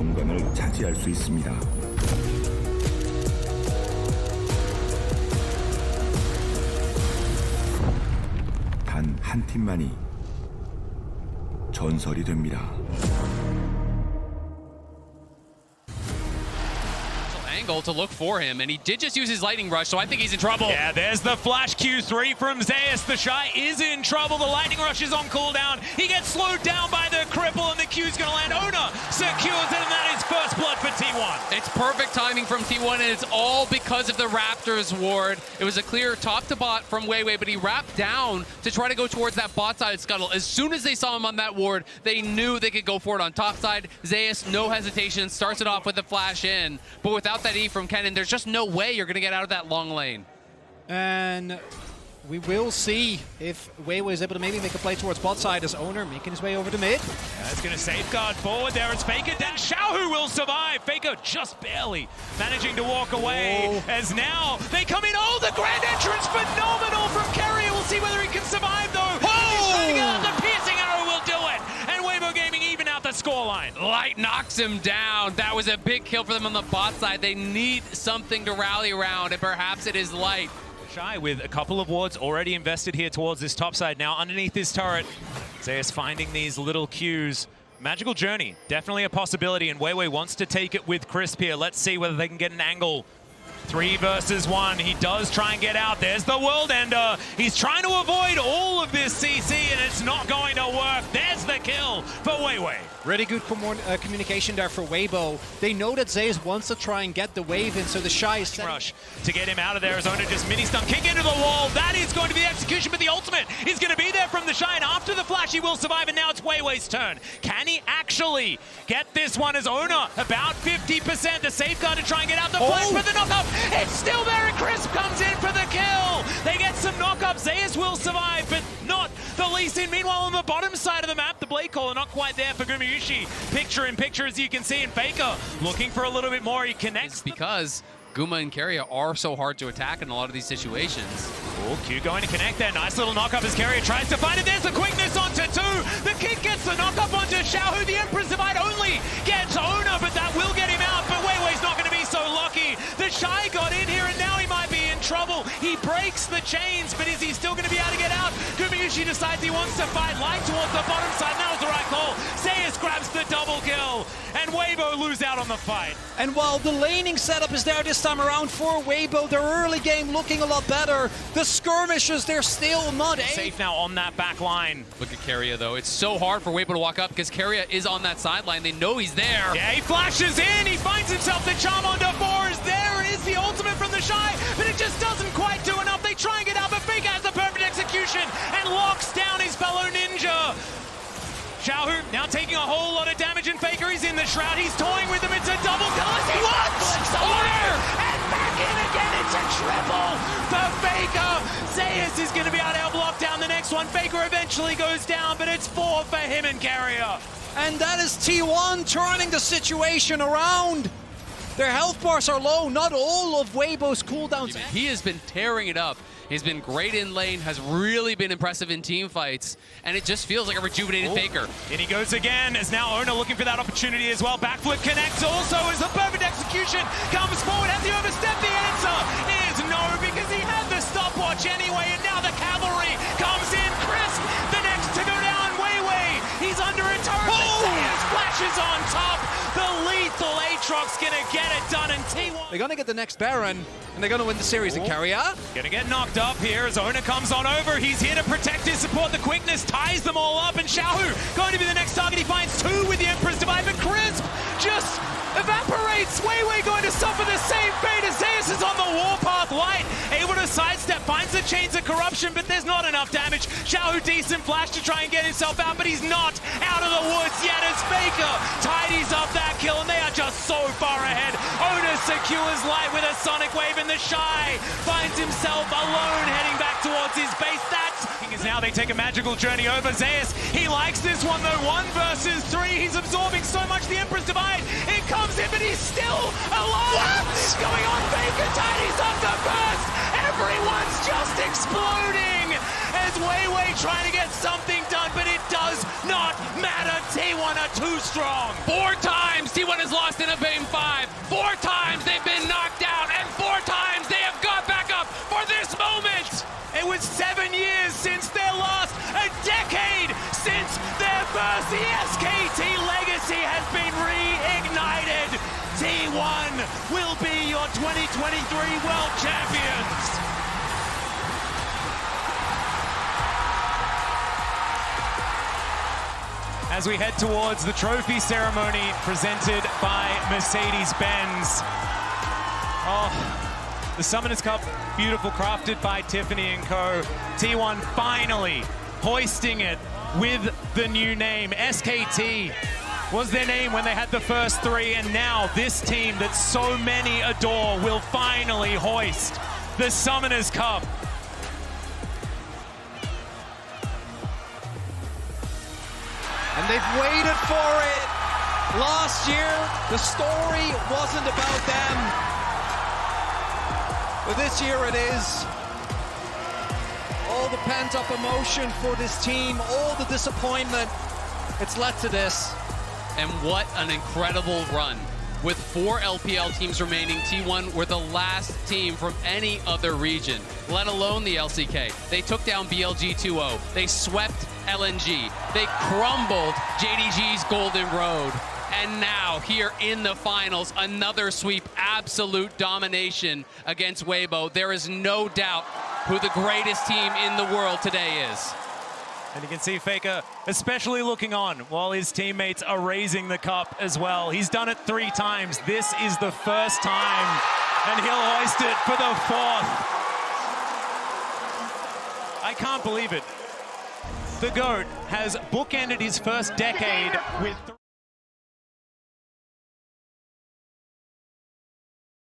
득점권을 차지할 수 있습니다. 단 한 팀만이 전설이 됩니다. Angle to look for him, and he did just use his lightning rush, so I think he's in trouble. Yeah, there's the flash Q3 from Zeus. The Shy is in trouble. The lightning rush is on cooldown. He gets slowed down by the cripple, and the Q's gonna land. Ona secures it, and that is first blood for T1. It's perfect timing from T1, and it's all because of the Raptors ward. It was a clear top to bot from Weiwei, but he wrapped down to try to go towards that bot side scuttle. As soon as they saw him on that ward, they knew they could go for it on top side. Zeus, no hesitation, starts it off with the flash in, but without that E from Kennen, there's just no way you're going to get out of that long lane. And we will see if Weiwei is able to maybe make a play towards bot side as Owner making his way over to mid. That's going to safeguard forward there. It's Faker down. Xiaohu will survive. Faker just barely managing to walk away. As now they come in. Oh, the grand entrance, phenomenal from Carrier. We'll see whether he can survive though. He's trying to get out. The piercing arrow will do it. And Weibo Gaming even out the scoreline. Light knocks him down. That was a big kill for them on the bot side. They need something to rally around, and perhaps it is Light. Shy with a couple of wards already invested here towards this top side. Now underneath this turret, Zeus finding these little Qs. Magical Journey, definitely a possibility, and Weiwei wants to take it with Crisp here. Let's see whether they can get an angle. 3 versus 1. He does try and get out. There's the World Ender. He's trying to avoid all of this CC, and it's not going to work. There's the kill for Weiwei. Really good communication there for Weibo. They know that Zeus wants to try and get the wave in, so the Shy is rush to get him out of there. Arizona just mini-stun, kick into the wall. That is going to be the execution, but the ultimate is going to be there from the Shy, and after the flash, he will survive, and now it's Weiwei's turn. Can he actually get this one as Ona? About 50%. The safeguard to try and get out the flash, but the knock-up, it's still there, and Crisp comes in for the kill. They get some knock-up. Zeus will survive, but not the least in. Meanwhile, on the bottom side of the map, the Blade Caller not quite there for Gumayushi. Picture in picture, as you can see, and Faker looking for a little bit more. He connects. It's because Guma and Keria are so hard to attack in a lot of these situations. Oh, Q going to connect there. Nice little knock-up as Keria tries to find it. There's the quickness onto 2. The kick gets the knock-up onto Xiaohu. The Emperor's Divide only gets Ona, but that will get him out. But Weiwei's not going to be so lucky. The Shy got in here, and now he might be in trouble. He breaks the chains, but is he still going to be able to get out? Gumayushi decides he wants to fight Light towards the bottom side. That was the right call. Zeus grabs the double kill, and Weibo lose out on the fight. And while the laning setup is there this time around for Weibo, their early game looking a lot better. The skirmishes, they're still not safe now on that back line. Look at Keria though. It's so hard for Weibo to walk up because Keria is on that sideline. They know he's there. Yeah, he flashes in. He finds himself the charm onto 4s. There is the ultimate from the Shy, but it just doesn't quite do enough. They try and get out, but Faker has the perfect execution and locks down his fellow ninja. Xiaohu now taking a whole lot of damage, and Faker is in the shroud. He's toying with him. It's a double kill. What? Order! And back in again. It's a triple for Faker. Zeus is going to be able to help lock down the next one. Faker eventually goes down, but it's 4 for him and Carrier. And that is T1 turning the situation around. Their health bars are low. Not all of Weibo's cooldowns. He has been tearing it up. He's been great in lane, has really been impressive in team fights, and it just feels like a rejuvenated Faker. And he goes again, as now Ona looking for that opportunity as well. Backflip connects also as the perfect execution comes forward. Has he overstepped? The answer is no, because he had the stopwatch anyway, and now the cavalry comes in. Crisp, the next to go down. Weiwei, he's under a turret. Zeus flashes on top. The lethal Aatrox gonna get it done, and T1. They're gonna get the next Baron, and they're gonna win the series in Carrier. Gonna get knocked up here as Ona comes on over. He's here to protect his support. The quickness ties them all up, and Xiaohu going to be the next target. He finds 2 with the Emperor's Divide, but Crisp just evaporates. Weiwei going to suffer the same fate as Zeus is on the warpath. Light able to sidestep, finds the chains of corruption, but there's not enough damage. Xiaohu decent flash to try and get himself out, but he's not out of the woods yet as Faker tidies up that kill, and they are just so far ahead. Ona secures Light with a sonic wave, and the Shy finds himself alone heading back towards his base. That's now they take a magical journey over Zeus. He likes this one though. 1 versus 3. He's absorbing so much. The Emperor's Divide. It comes in, but he's still alive. What's going on? Faker tidies up the burst. Everyone's just exploding as Weiwei trying to get something done, but it does not matter. T1 T1 are too strong. 4 times T1 has lost in a Game 5. 4 times they've been knocked down, and 4 times they have got back up for this moment. It was 7 years since their last, a decade since their first. The SKT legacy has been reignited. T1 will be your 2023 World Champions. As we head towards the trophy ceremony presented by Mercedes-Benz. Oh, the Summoners Cup, beautiful, crafted by Tiffany and Co. T1 finally hoisting it with the new name. SKT was their name when they had the first 3, and now this team that so many adore will finally hoist the Summoners Cup. And they've waited for it. Last year, the story wasn't about them. But this year it is. All the pent-up emotion for this team, all the disappointment, it's led to this. And what an incredible run. With 4 LPL teams remaining, T1 were the last team from any other region, let alone the LCK. They took down BLG 2-0. They swept LNG. They crumbled JDG's Golden Road. And now, here in the finals, another sweep, absolute domination against Weibo. There is no doubt who the greatest team in the world today is. And you can see Faker especially looking on while his teammates are raising the cup as well. He's done it 3 times. This is the first time, and he'll hoist it for the 4th. I can't believe it. The GOAT has bookended his first decade with